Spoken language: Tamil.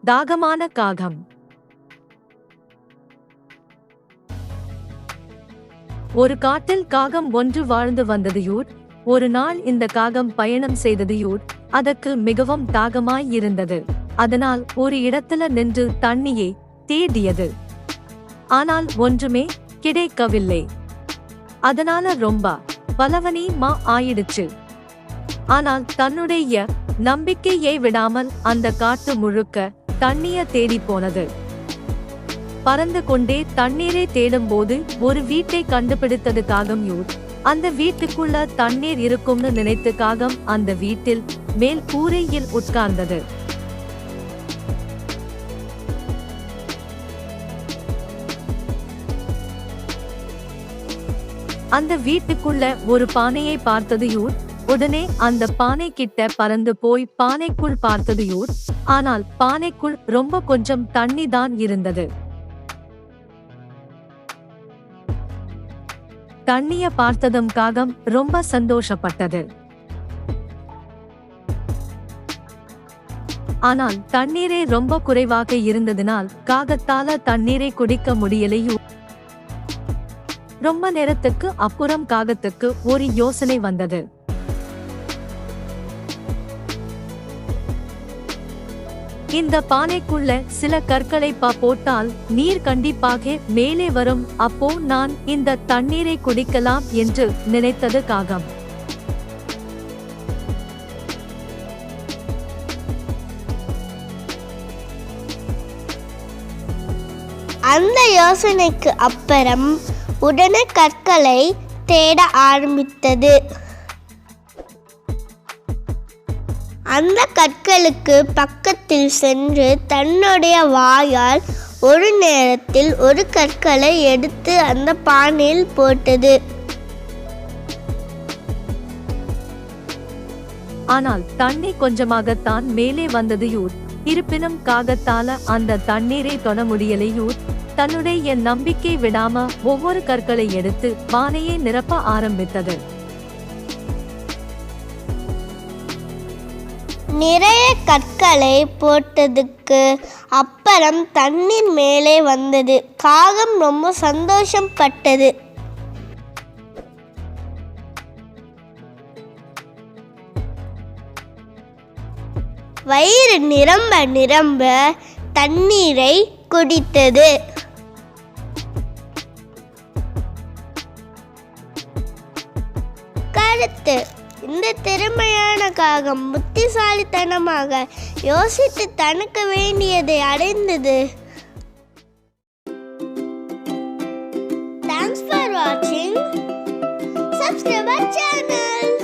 தாகமான காகம். ஒரு காட்டில் காகம் ஒன்று வாழ்ந்து வந்ததையூர். ஒரு நாள் இந்த காகம் பயணம் செய்ததையூர். அதற்கு மிகவும் தாகமாய் இருந்தது. அதனால் ஒரு இடத்துல நின்று தண்ணியை தேடியது. ஆனால் ஒன்றுமே கிடைக்கவில்லை. அதனால ரொம்ப பலவனி ஆயிடுச்சு. ஆனால் தன்னுடைய நம்பிக்கையை விடாமல் அந்த காட்டு முழுக்க தண்ணிய தேடி போனது. பறந்து கொண்டே தண்ணீரை தேடும்போது ஒரு வீட்டை கண்டுபிடித்தது காகம். அந்த வீட்டுக்குள்ள தண்ணீர் இருக்கும்னு நினைத்து காகம் அந்த வீட்டில் மேல் கூரையில் உட்கார்ந்தது. அந்த வீட்டுக்குள்ள ஒரு பானையை பார்த்தது. உடனே அந்த பானை கிட்ட பறந்து போய் பானைக்குள் பார்த்தது. ஆனால் பானைக்குள் ரொம்ப கொஞ்சம் தண்ணி தான் இருந்தது. தண்ணிய பார்த்ததும் காகம் ரொம்ப சந்தோஷப்பட்டது. ஆனால் தண்ணீரே ரொம்ப குறைவாக இருந்ததினால் காகத்தால தண்ணீரை குடிக்க முடியலையோ. ரொம்ப நேரத்துக்கு அப்புறம் காகத்துக்கு ஒரு யோசனை வந்தது. இந்த பானைக்குள்ள சில கற்களை போட்டால் நீர் கண்டிப்பாக மேலே வரும். அப்போ நான் இந்த தண்ணீரை குடிக்கலாம் என்று நினைத்தது காகம். அந்த யோசனைக்கு அப்புறம் உடனே கற்களை தேட ஆரம்பித்தது. அந்த கற்களுக்கு பக்கத்தில் சென்று தன்னுடைய வாயால் ஒரு நேரத்தில் ஒரு கற்களை எடுத்து அந்த பானையில் போட்டது. ஆனால் தண்ணி கொஞ்சமாகத்தான் மேலே வந்தது. இருப்பினும் காகத்தால அந்த தண்ணீரை தொட முடியலையூர். தன்னுடைய நம்பிக்கை விடாம ஒவ்வொரு கற்களை எடுத்து பானையை நிரப்ப ஆரம்பித்தது. நிறைய கற்களை போட்டதுக்கு அப்புறம் தண்ணீர் மேலே வந்தது. காகம் ரொம்ப சந்தோஷப்பட்டது. வயிறு நிரம்ப நிரம்ப தண்ணீரை குடித்தது. கருத்து: இந்த திறமையான காகம் புத்திசாலித்தனமாக யோசித்து தனக்கு வேண்டியதை அடைந்தது. Thanks for watching. Subscribe our channel.